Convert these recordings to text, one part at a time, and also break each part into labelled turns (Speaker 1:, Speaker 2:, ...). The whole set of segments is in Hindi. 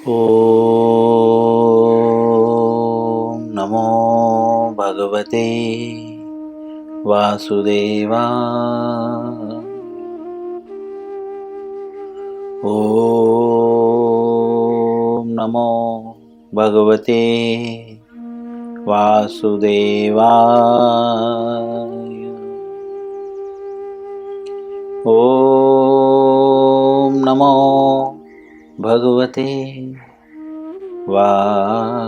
Speaker 1: ॐ नमो भगवते वासुदेवाय। ॐ नमो भगवते वासुदेवाय। ॐ नमो भगवते वासुदेवाय।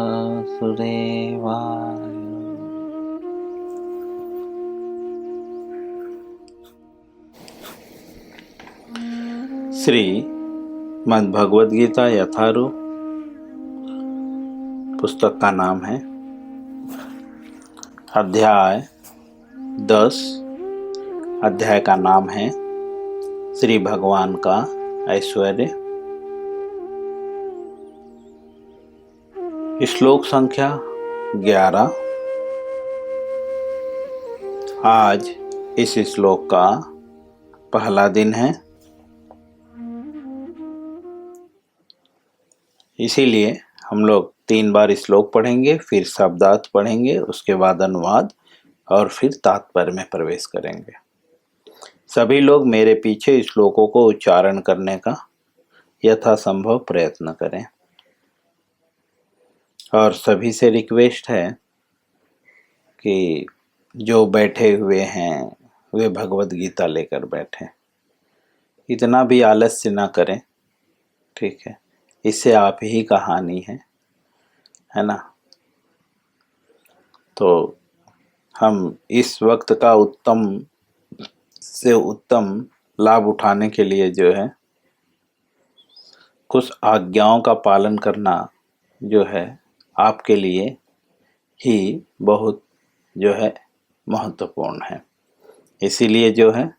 Speaker 1: श्रीमद् भगवद गीता यथारूप पुस्तक का नाम है अध्याय 10। अध्याय का नाम है श्री भगवान का ऐश्वर्य। श्लोक संख्या 11। आज इस श्लोक का पहला दिन है, इसीलिए हम लोग 3 बार श्लोक पढ़ेंगे, फिर शब्दार्थ पढ़ेंगे, उसके बाद अनुवाद और फिर तात्पर्य में प्रवेश करेंगे। सभी लोग मेरे पीछे श्लोकों को उच्चारण करने का यथासंभव प्रयत्न करें और सभी से रिक्वेस्ट है कि जो बैठे हुए हैं वे भगवद गीता लेकर बैठें। इतना भी आलस्य ना करें, ठीक है? इससे आप ही का हानि है ना? तो हम इस वक्त का उत्तम से उत्तम लाभ उठाने के लिए जो है कुछ आज्ञाओं का पालन करना जो है आपके लिए ही बहुत जो है महत्वपूर्ण है। इसीलिए जो है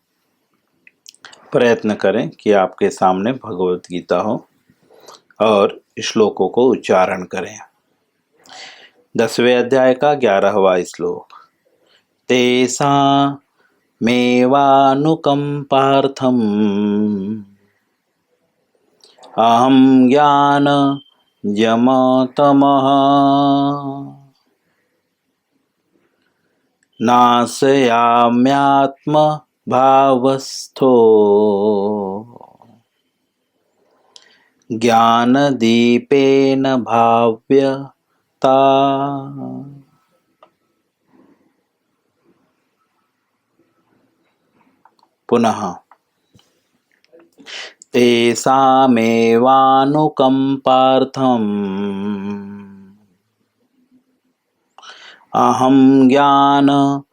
Speaker 1: प्रयत्न करें कि आपके सामने भगवद गीता हो और श्लोकों को उच्चारण करें। 10वें अध्याय का 11वां श्लोक। तेषामेवानुकंपार्थम् अहं ज्ञानजमतमः नाशयाम्यात्मभावस्थो ज्ञानदीपेन भाव्यता। पुनः तेषामेवानुकंपार्थम् अहं ज्ञानजमतमः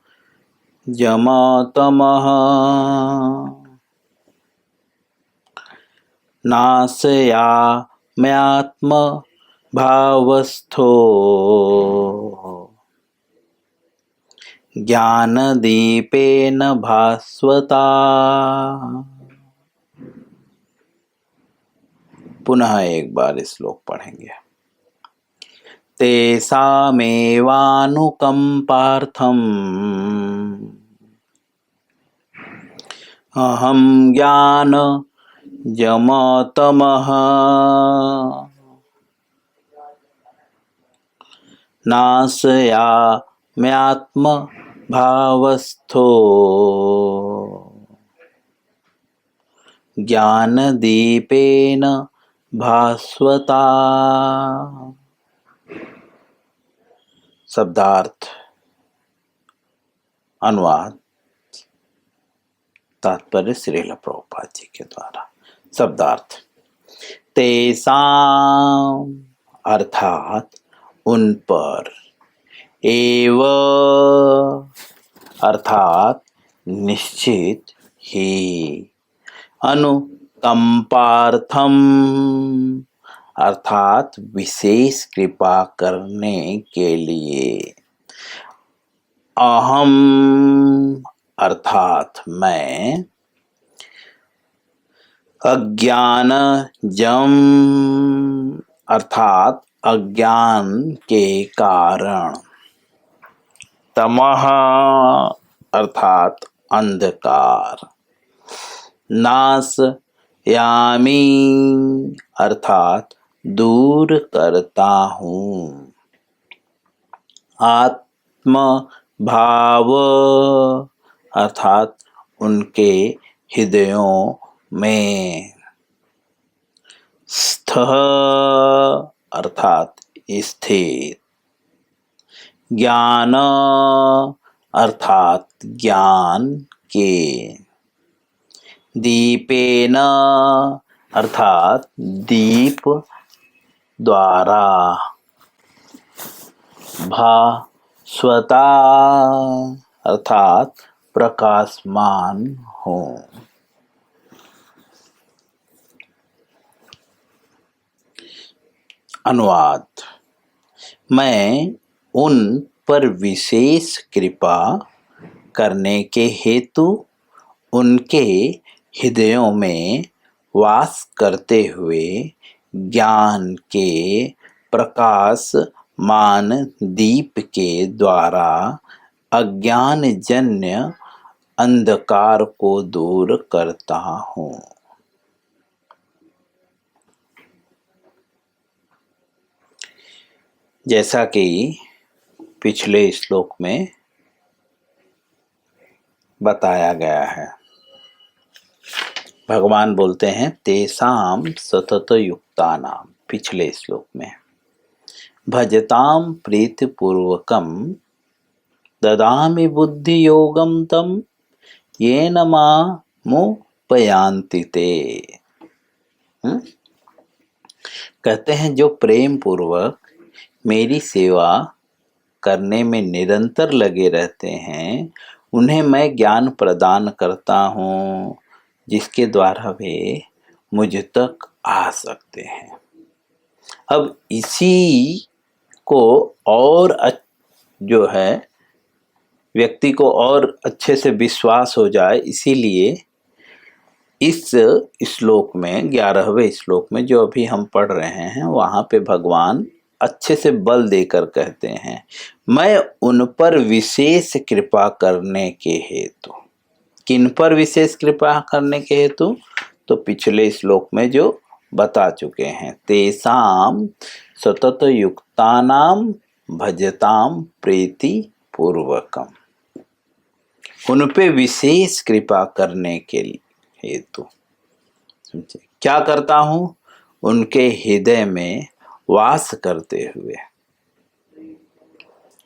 Speaker 1: नाशयाम्यात्मभावस्थो ज्ञानदीपेन भास्वता। पुनः एक बार श्लोक पढ़ेंगे। तेषामेवानुकंपार्थम् अहं ज्ञानजमतमः नाशयाम्यात्मभावस्थो ज्ञानदीपेन भास्वता। शब्दार्थ अनुवाद तात्पर्य श्रील प्रभुपाद जी के द्वारा। शब्दार्थ। तेषां अर्थात उन पर, एव अर्थात निश्चित ही, अनुकंपार्थम अर्थात विशेष कृपा करने के लिए, अहम अर्थात मैं, अज्ञानजम अर्थात अज्ञान के कारण, तमः अर्थात अंधकार, नाशयामि अर्थात दूर करता हूँ। आत्म भाव अर्थात उनके हृदयों में। स्थ अर्थात स्थित। ज्ञान अर्थात ज्ञान के। दीपेन अर्थात दीप द्वारा। भास्वता अर्थात प्रकाशमान हो। अनुवाद। मैं उन पर विशेष कृपा करने के हेतु उनके हृदयों में वास करते हुए ज्ञान के प्रकाशमान दीप के द्वारा अज्ञानजन्य अंधकार को दूर करता हूँ। जैसा कि पिछले श्लोक में बताया गया है, भगवान बोलते हैं तेसाम सतत युक्तानाम, पिछले श्लोक में भजताम प्रीतिपूर्वकम ददामि बुद्धि योगम तम येन मामुपयान्ति ते। कहते हैं जो प्रेम पूर्वक मेरी सेवा करने में निरंतर लगे रहते हैं उन्हें मैं ज्ञान प्रदान करता हूँ जिसके द्वारा वे मुझ तक आ सकते हैं। अब इसी को और जो है व्यक्ति को और अच्छे से विश्वास हो जाए, इसीलिए इस श्लोक में 11वें श्लोक में जो अभी हम पढ़ रहे हैं वहाँ पे भगवान अच्छे से बल देकर कहते हैं मैं उन पर विशेष कृपा करने के हेतु। किन पर विशेष कृपा करने के हेतु? तो पिछले श्लोक में जो बता चुके हैं, तेसाम सतत युक्तानाम भजताम प्रीति पूर्वकम, उन पे विशेष कृपा करने के हेतु। क्या करता हूँ? उनके हृदय में वास करते हुए।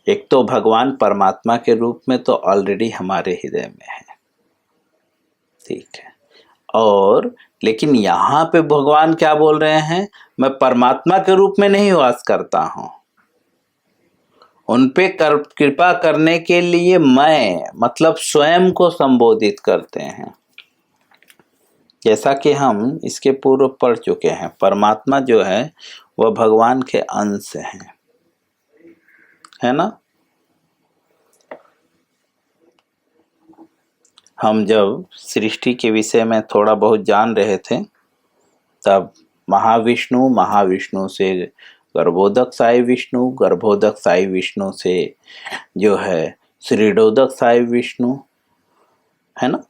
Speaker 1: एक तो भगवान परमात्मा के रूप में तो ऑलरेडी हमारे हृदय में है, ठीक है, और लेकिन यहाँ पे भगवान क्या बोल रहे हैं, मैं परमात्मा के रूप में नहीं वास करता हूँ, उन पे कृपा करने के लिए मैं मतलब स्वयं को संबोधित करते हैं। जैसा कि हम इसके पूर्व पढ़ चुके हैं, परमात्मा जो है वह भगवान के अंश हैं, है ना। हम जब सृष्टि के विषय में थोड़ा बहुत जान रहे थे तब महाविष्णु से गर्भोदक साई विष्णु, गर्भोदक साई विष्णु से जो है श्रीडोदक साई विष्णु, है ना,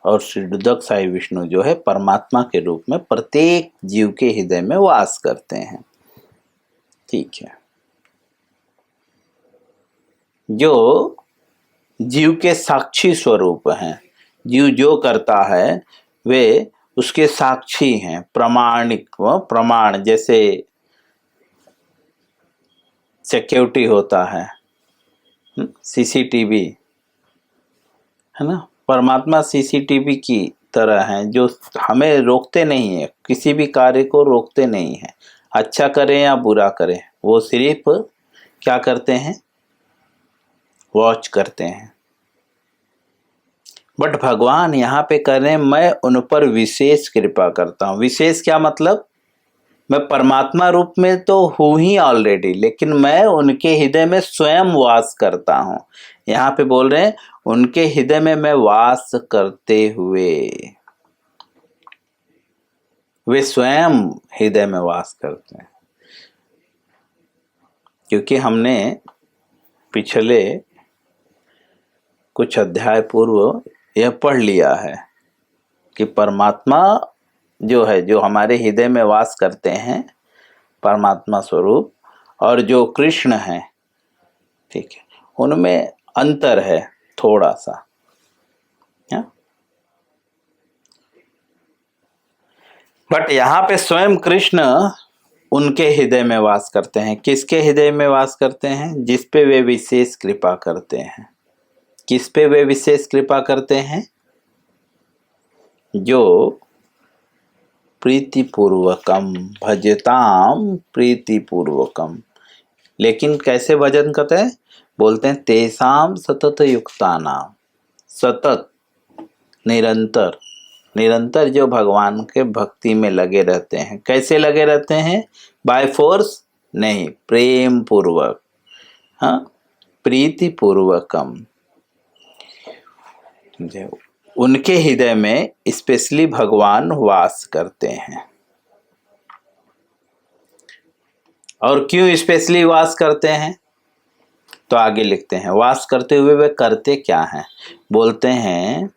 Speaker 1: और श्रीडोदक साई विष्णु जो है परमात्मा के रूप में प्रत्येक जीव के हृदय में वास करते हैं, ठीक है। जो जीव के साक्षी स्वरूप हैं, जीव जो करता है वे उसके साक्षी हैं, प्रामाणिक प्रमाण, जैसे सिक्योरिटी होता है, सीसीटीवी, है ना, परमात्मा सीसीटीवी की तरह हैं जो हमें रोकते नहीं है, किसी भी कार्य को रोकते नहीं है, अच्छा करें या बुरा करें, वो सिर्फ क्या करते हैं, वॉच करते हैं। बट भगवान यहाँ पे कह रहे हैं मैं उन पर विशेष कृपा करता हूँ। विशेष क्या मतलब, मैं परमात्मा रूप में तो हूँ ही ऑलरेडी, लेकिन मैं उनके हृदय में स्वयं वास करता हूँ। यहाँ पे बोल रहे हैं उनके हृदय में मैं वास करते हुए, वे स्वयं हृदय में वास करते हैं। क्योंकि हमने पिछले कुछ अध्याय पूर्व यह पढ़ लिया है कि परमात्मा जो है, जो हमारे हृदय में वास करते हैं, परमात्मा स्वरूप और जो कृष्ण है, ठीक है, उनमें अंतर है थोड़ा सा। बट यहाँ पे स्वयं कृष्ण उनके हृदय में वास करते हैं। किसके हृदय में वास करते हैं? जिस पे वे विशेष कृपा करते हैं। किस पे वे विशेष कृपा करते हैं? जो प्रीतिपूर्वकम भजताम प्रीतिपूर्वकम। लेकिन कैसे भजन करते हैं? बोलते हैं तेसाम सतत युक्तानाम। सतत, निरंतर, निरंतर जो भगवान के भक्ति में लगे रहते हैं। कैसे लगे रहते हैं? बाय फोर्स नहीं, प्रेम पूर्वक, हाँ, प्रीति पूर्वकम। उनके हृदय में स्पेशली भगवान वास करते हैं। और क्यों स्पेशली वास करते हैं? तो आगे लिखते हैं, वास करते हुए वे करते क्या हैं? बोलते हैं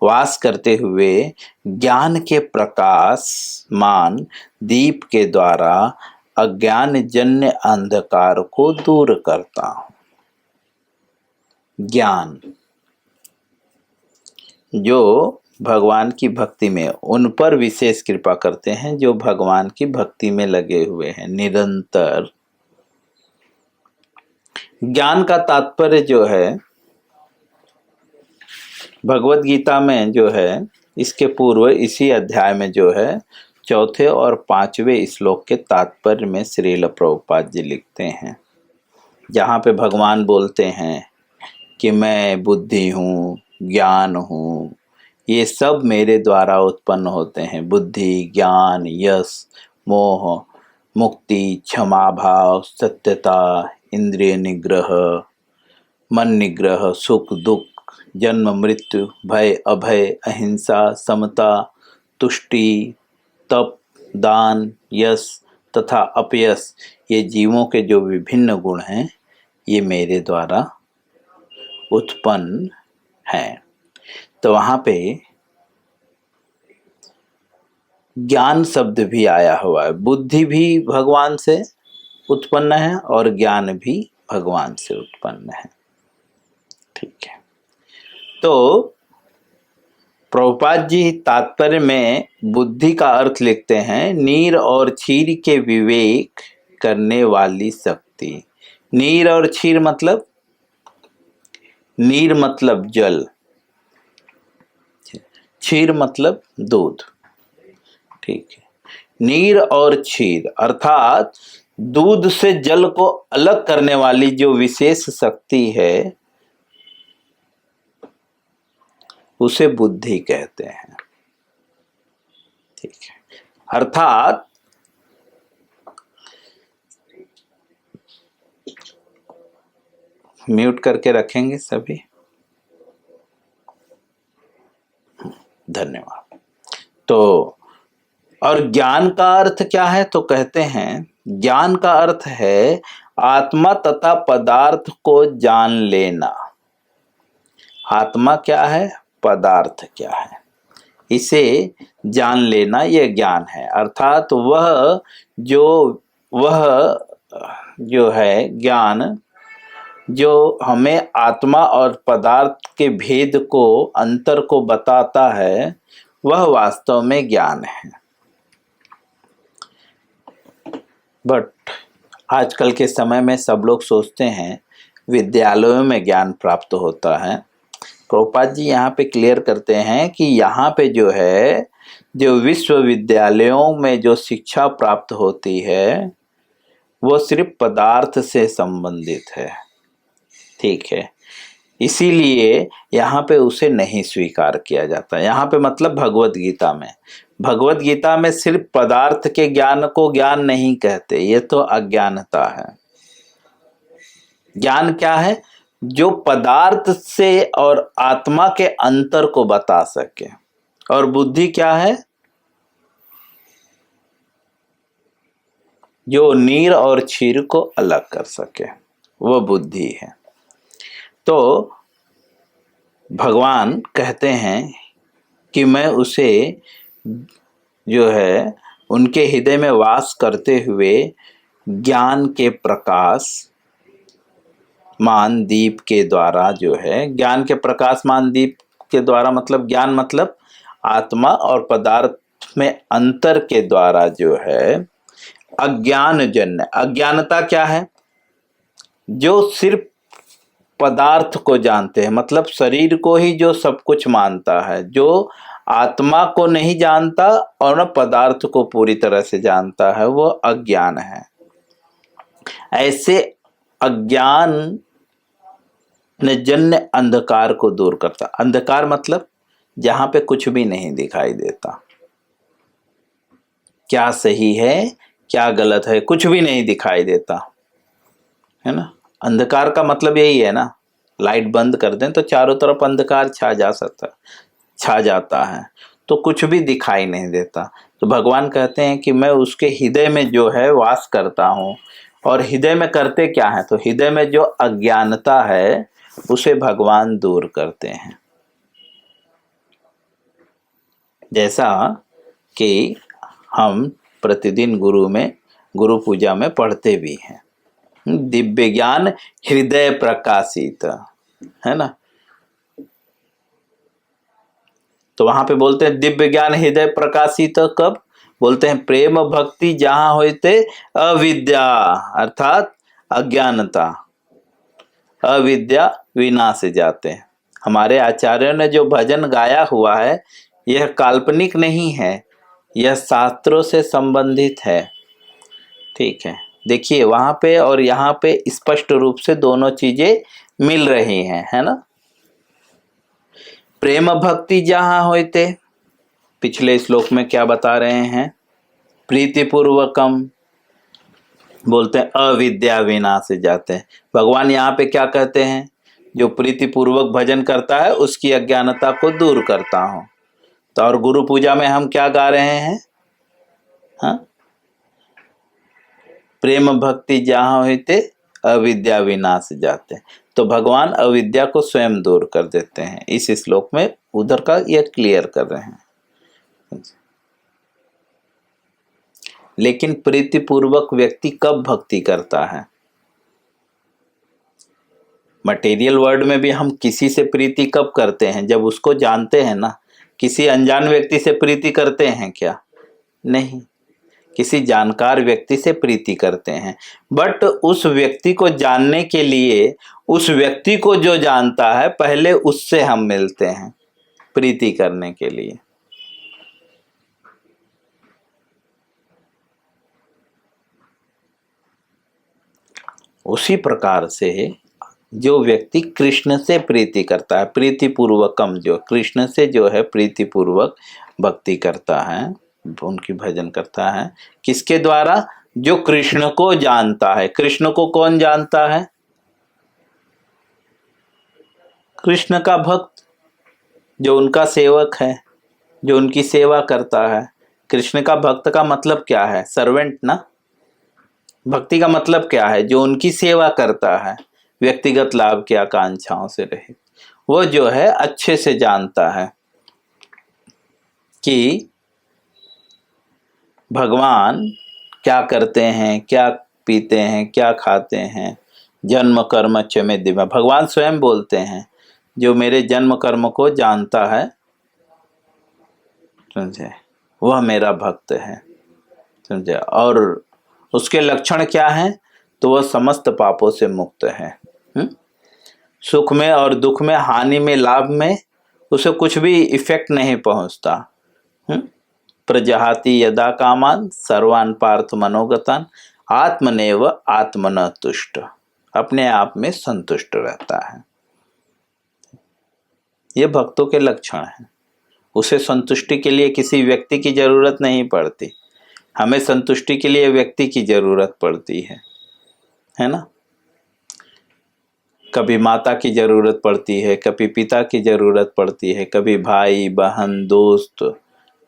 Speaker 1: वास करते हुए ज्ञान के प्रकाशमान दीप के द्वारा अज्ञान जन्य अंधकार को दूर करता हूं। ज्ञान जो भगवान की भक्ति में, उन पर विशेष कृपा करते हैं जो भगवान की भक्ति में लगे हुए हैं निरंतर। ज्ञान का तात्पर्य जो है भगवत गीता में जो है, इसके पूर्व इसी अध्याय में जो है चौथे और पांचवें श्लोक के तात्पर्य में श्रील प्रभुपाद जी लिखते हैं, जहाँ पे भगवान बोलते हैं कि मैं बुद्धि हूँ, ज्ञान हूँ, ये सब मेरे द्वारा उत्पन्न होते हैं। बुद्धि, ज्ञान, यश, मोह, मुक्ति, क्षमा भाव, सत्यता, इंद्रिय निग्रह, मन निग्रह, सुख दुख, जन्म मृत्यु, भय अभय, अहिंसा, समता, तुष्टि, तप, दान, यश तथा अपयश, ये जीवों के जो विभिन्न गुण हैं ये मेरे द्वारा उत्पन्न हैं। तो वहाँ पे ज्ञान शब्द भी आया हुआ है। बुद्धि भी भगवान से उत्पन्न है और ज्ञान भी भगवान से उत्पन्न है। ठीक है, तो प्रभुपाद जी तात्पर्य में बुद्धि का अर्थ लिखते हैं नीर और क्षीर के विवेक करने वाली शक्ति। नीर और क्षीर मतलब, नीर मतलब जल, क्षीर मतलब दूध। ठीक है, नीर और क्षीर अर्थात दूध से जल को अलग करने वाली जो विशेष शक्ति है उसे बुद्धि कहते हैं। ठीक है, अर्थात म्यूट करके रखेंगे सभी। धन्यवाद। तो और ज्ञान का अर्थ क्या है? तो कहते हैं ज्ञान का अर्थ है आत्मा तथा पदार्थ को जान लेना। आत्मा क्या है, पदार्थ क्या है, इसे जान लेना यह ज्ञान है। अर्थात वह जो है ज्ञान जो हमें आत्मा और पदार्थ के भेद को, अंतर को बताता है, वह वास्तव में ज्ञान है। बट आजकल के समय में सब लोग सोचते हैं विद्यालयों में ज्ञान प्राप्त होता है। प्रभुपाद जी यहाँ पे क्लियर करते हैं कि यहाँ पे जो है, जो विश्वविद्यालयों में जो शिक्षा प्राप्त होती है वो सिर्फ पदार्थ से संबंधित है। ठीक है, इसीलिए यहाँ पे उसे नहीं स्वीकार किया जाता। यहाँ पे मतलब भगवत गीता में सिर्फ पदार्थ के ज्ञान को ज्ञान नहीं कहते, ये तो अज्ञानता है। ज्ञान क्या है? जो पदार्थ से और आत्मा के अंतर को बता सके। और बुद्धि क्या है? जो नीर और क्षीर को अलग कर सके, वो बुद्धि है। तो भगवान कहते हैं कि मैं उसे जो है उनके हृदय में वास करते हुए ज्ञान के प्रकाश मान दीप के द्वारा जो है, ज्ञान के प्रकाशमान दीप के द्वारा मतलब ज्ञान मतलब आत्मा और पदार्थ में अंतर के द्वारा जो है अज्ञान जन्य, अज्ञानता क्या है? जो सिर्फ पदार्थ को जानते हैं, मतलब शरीर को ही जो सब कुछ मानता है, जो आत्मा को नहीं जानता और न पदार्थ को पूरी तरह से जानता है, वो अज्ञान है। ऐसे अज्ञान ने जन्य अंधकार को दूर करता। अंधकार मतलब जहां पे कुछ भी नहीं दिखाई देता, क्या सही है क्या गलत है कुछ भी नहीं दिखाई देता, है ना। अंधकार का मतलब यही है ना, लाइट बंद कर दें तो चारों तरफ अंधकार छा जाता है, तो कुछ भी दिखाई नहीं देता। तो भगवान कहते हैं कि मैं उसके हृदय में जो है वास करता हूँ। और हृदय में करते क्या है? तो हृदय में जो अज्ञानता है उसे भगवान दूर करते हैं। जैसा कि हम प्रतिदिन गुरु पूजा में पढ़ते भी हैं, दिव्य ज्ञान हृदय प्रकाशित, है ना। तो वहां पे बोलते हैं दिव्य ज्ञान हृदय प्रकाशित कब? बोलते हैं प्रेम भक्ति जहां होते अविद्या अर्थात अज्ञानता, अविद्या विनाश जाते हैं। हमारे आचार्यों ने जो भजन गाया हुआ है यह काल्पनिक नहीं है, यह शास्त्रों से संबंधित है। ठीक है, देखिए वहां पे और यहाँ पे स्पष्ट रूप से दोनों चीजें मिल रही हैं, है ना। प्रेम भक्ति जहां होते, पिछले श्लोक में क्या बता रहे हैं? प्रीतिपूर्वकम, बोलते हैं अविद्या विनाश जाते हैं। भगवान यहाँ पे क्या कहते हैं? जो प्रीतिपूर्वक भजन करता है उसकी अज्ञानता को दूर करता हूं। तो और गुरु पूजा में हम क्या गा रहे हैं? हाँ, प्रेम भक्ति जहां होते अविद्या विनाश जाते हैं। तो भगवान अविद्या को स्वयं दूर कर देते हैं। इस श्लोक में उधर का ये क्लियर कर रहे हैं। लेकिन प्रीतिपूर्वक व्यक्ति कब भक्ति करता है? मटेरियल वर्ल्ड में भी हम किसी से प्रीति कब करते हैं? जब उसको जानते हैं ना। किसी अनजान व्यक्ति से प्रीति करते हैं क्या? नहीं, किसी जानकार व्यक्ति से प्रीति करते हैं। बट उस व्यक्ति को जानने के लिए उस व्यक्ति को जो जानता है पहले उससे हम मिलते हैं प्रीति करने के लिए। उसी प्रकार से जो व्यक्ति कृष्ण से प्रीति करता है, प्रीतिपूर्वकम, जो कृष्ण से जो है प्रीतिपूर्वक भक्ति करता है, उनकी भजन करता है, किसके द्वारा? जो कृष्ण को जानता है। कृष्ण को कौन जानता है? कृष्ण का भक्त, जो उनका सेवक है, जो उनकी सेवा करता है। कृष्ण का भक्त का मतलब क्या है? सर्वेंट ना। भक्ति का मतलब क्या है? जो उनकी सेवा करता है, व्यक्तिगत लाभ की आकांक्षाओं से रहित। वो जो है अच्छे से जानता है कि भगवान क्या करते हैं, क्या पीते हैं, क्या खाते हैं। जन्म कर्म च मे दिव्य, भगवान स्वयं बोलते हैं जो मेरे जन्म कर्म को जानता है, समझे, वह मेरा भक्त है, समझे। और उसके लक्षण क्या हैं? तो वह समस्त पापों से मुक्त है। सुख में और दुख में, हानि में लाभ में उसे कुछ भी इफेक्ट नहीं पहुंचता। प्रजहाति यदा कामान सर्वान पार्थ मनोगतान आत्मनेव आत्मन तुष्ट, अपने आप में संतुष्ट रहता है। ये भक्तों के लक्षण हैं। उसे संतुष्टि के लिए किसी व्यक्ति की जरूरत नहीं पड़ती, हमें संतुष्टि के लिए व्यक्ति की जरूरत पड़ती है ना। कभी माता की जरूरत पड़ती है, कभी पिता की जरूरत पड़ती है, कभी भाई बहन दोस्त,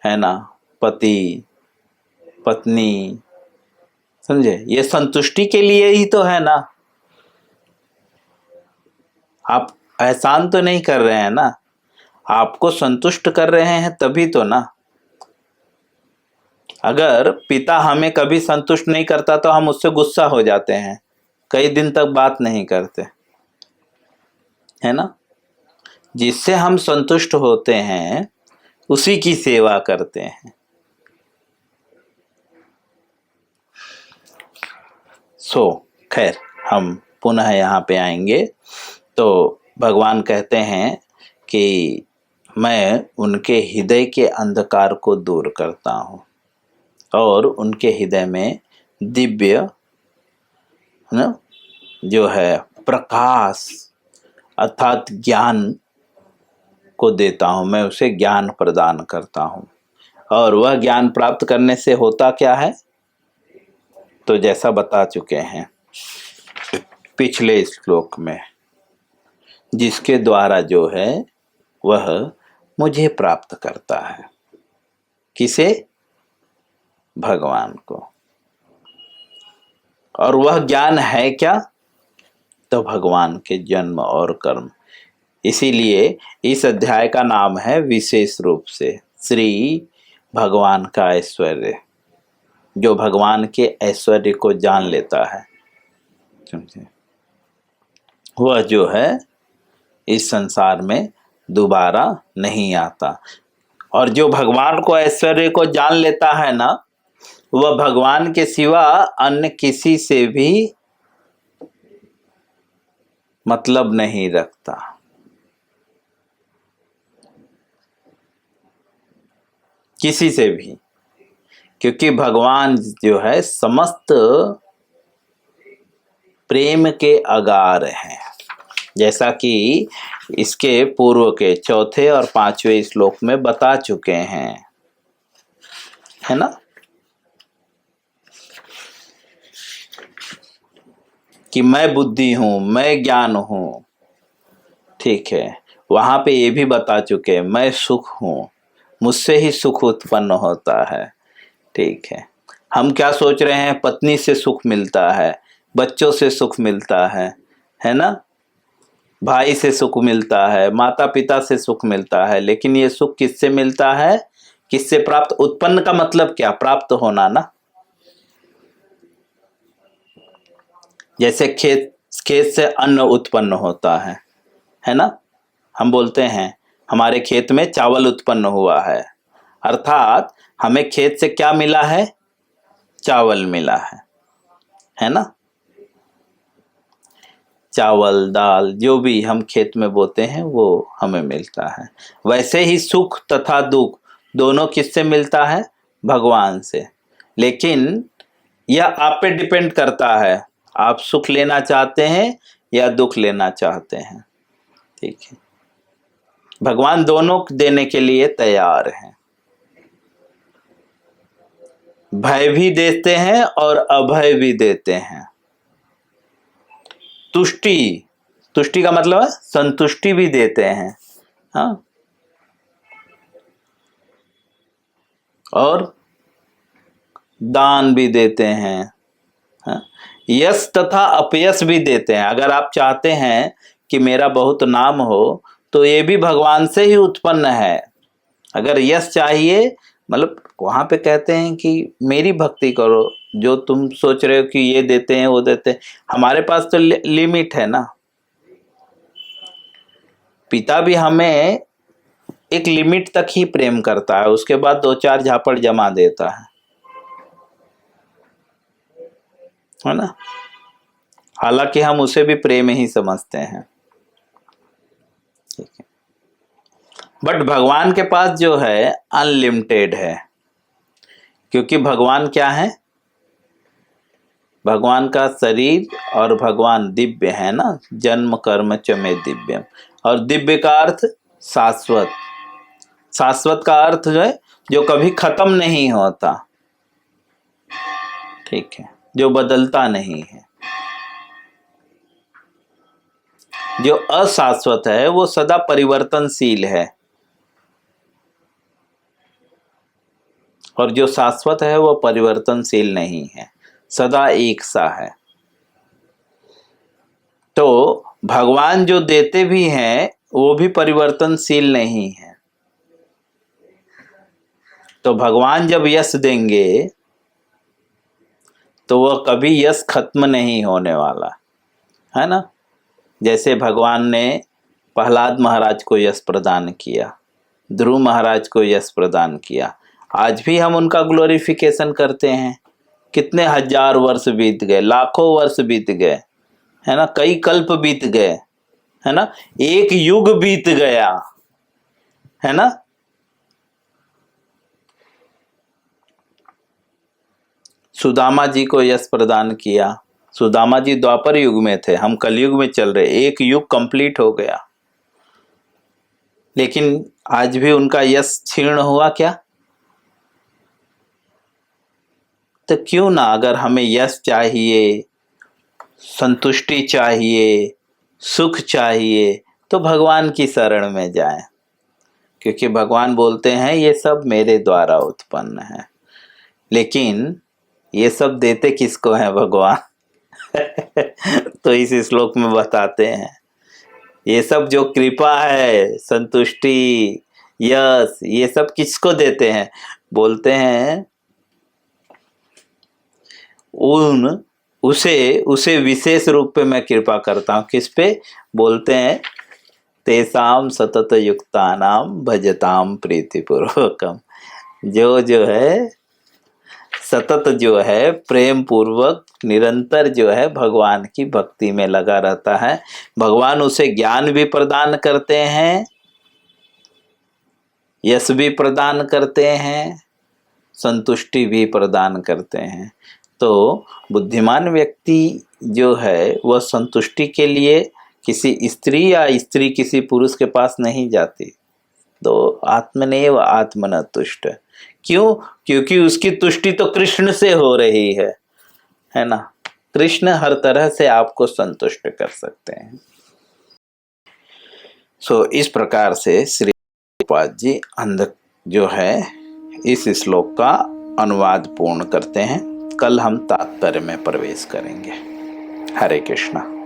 Speaker 1: है ना, पति पत्नी, समझे। ये संतुष्टि के लिए ही तो है ना। आप एहसान तो नहीं कर रहे हैं ना, आपको संतुष्ट कर रहे हैं तभी तो ना। अगर पिता हमें कभी संतुष्ट नहीं करता तो हम उससे गुस्सा हो जाते हैं, कई दिन तक बात नहीं करते, है ना। जिससे हम संतुष्ट होते हैं उसी की सेवा करते हैं। खैर हम पुनः यहाँ पे आएंगे तो भगवान कहते हैं कि मैं उनके हृदय के अंधकार को दूर करता हूँ और उनके हृदय में दिव्य ना जो है प्रकाश अर्थात ज्ञान को देता हूँ, मैं उसे ज्ञान प्रदान करता हूँ। और वह ज्ञान प्राप्त करने से होता क्या है, तो जैसा बता चुके हैं पिछले श्लोक में, जिसके द्वारा जो है वह मुझे प्राप्त करता है। किसे? भगवान को। और वह ज्ञान है क्या, तो भगवान के जन्म और कर्म। इसीलिए इस अध्याय का नाम है विशेष रूप से श्री भगवान का ऐश्वर्य। जो भगवान के ऐश्वर्य को जान लेता है, समझे, वह जो है इस संसार में दोबारा नहीं आता। और जो भगवान को ऐश्वर्य को जान लेता है ना, वह भगवान के सिवा अन्य किसी से भी मतलब नहीं रखता। किसी से भी, क्योंकि भगवान जो है समस्त प्रेम के अगार हैं। जैसा कि इसके पूर्व के चौथे और पांचवें श्लोक में बता चुके हैं, है ना, कि मैं बुद्धि हूं, मैं ज्ञान हूं। ठीक है, वहां पे ये भी बता चुके हैं मैं सुख हूं, मुझसे ही सुख उत्पन्न होता है। ठीक है, हम क्या सोच रहे हैं, पत्नी से सुख मिलता है, बच्चों से सुख मिलता है ना, भाई से सुख मिलता है, माता पिता से सुख मिलता है। लेकिन ये सुख किससे मिलता है, किससे प्राप्त? उत्पन्न का मतलब क्या? प्राप्त होना ना। जैसे खेत से अन्न उत्पन्न होता है ना। हम बोलते हैं हमारे खेत में चावल उत्पन्न हुआ है, अर्थात हमें खेत से क्या मिला है? चावल मिला है ना। चावल दाल जो भी हम खेत में बोते हैं वो हमें मिलता है। वैसे ही सुख तथा दुख दोनों किससे मिलता है? भगवान से। लेकिन यह आप पे डिपेंड करता है, आप सुख लेना चाहते हैं या दुख लेना चाहते हैं। ठीक है, भगवान दोनों देने के लिए तैयार हैं। भय भी देते हैं और अभय भी देते हैं। तुष्टि का मतलब है संतुष्टि भी देते हैं, हाँ, और दान भी देते हैं, हाँ? यश तथा अपयश भी देते हैं। अगर आप चाहते हैं कि मेरा बहुत नाम हो तो ये भी भगवान से ही उत्पन्न है। अगर यश चाहिए, मतलब वहां पे कहते हैं कि मेरी भक्ति करो, जो तुम सोच रहे हो कि ये देते हैं वो देते हैं, हमारे पास तो लिमिट है ना। पिता भी हमें एक लिमिट तक ही प्रेम करता है, उसके बाद दो चार झापड़ जमा देता है ना। हालांकि हम उसे भी प्रेम ही समझते हैं। ठीक है, बट भगवान के पास जो है अनलिमिटेड है, क्योंकि भगवान क्या है? भगवान का शरीर और भगवान दिव्य है ना, जन्म कर्म च में दिव्यम। और दिव्य का अर्थ शाश्वत। शाश्वत का अर्थ जो है जो कभी खत्म नहीं होता, ठीक है, जो बदलता नहीं है। जो अशाश्वत है वो सदा परिवर्तनशील है, और जो शाश्वत है वो परिवर्तनशील नहीं है, सदा एक सा है। तो भगवान जो देते भी हैं वो भी परिवर्तनशील नहीं है। तो भगवान जब यश देंगे तो वह कभी यश खत्म नहीं होने वाला है ना। जैसे भगवान ने प्रहलाद महाराज को यश प्रदान किया, ध्रुव महाराज को यश प्रदान किया, आज भी हम उनका ग्लोरिफिकेशन करते हैं। कितने हजार वर्ष बीत गए, लाखों वर्ष बीत गए, है ना, कई कल्प बीत गए, है ना, एक युग बीत गया, है ना। सुदामा जी को यश प्रदान किया। सुदामा जी द्वापर युग में थे, हम कलयुग में चल रहे, एक युग कंप्लीट हो गया, लेकिन आज भी उनका यश क्षीण हुआ क्या? तो क्यों ना, अगर हमें यश चाहिए, संतुष्टि चाहिए, सुख चाहिए, तो भगवान की शरण में जाएं, क्योंकि भगवान बोलते हैं ये सब मेरे द्वारा उत्पन्न है। लेकिन ये सब देते किसको हैं भगवान? तो इस श्लोक में बताते हैं ये सब जो कृपा है, संतुष्टि, यश, ये सब किसको देते हैं? बोलते हैं उसे विशेष रूप पे मैं कृपा करता हूँ। किस पे? बोलते हैं तेसाम सतत युक्तानाम भजताम प्रीतिपूर्वकम। जो है सतत, जो है प्रेम पूर्वक, निरंतर जो है भगवान की भक्ति में लगा रहता है, भगवान उसे ज्ञान भी प्रदान करते हैं, यश भी प्रदान करते हैं, संतुष्टि भी प्रदान करते हैं। तो बुद्धिमान व्यक्ति जो है वह संतुष्टि के लिए किसी स्त्री या स्त्री किसी पुरुष के पास नहीं जाती। तो आत्मनेव आत्मन तुष्ट। क्यों? क्योंकि उसकी तुष्टि तो कृष्ण से हो रही है ना। कृष्ण हर तरह से आपको संतुष्ट कर सकते हैं। इस प्रकार से श्री प्रभुपाद जी जो है इस श्लोक का अनुवाद पूर्ण करते हैं। कल हम तात्पर्य में प्रवेश करेंगे। हरे कृष्णा।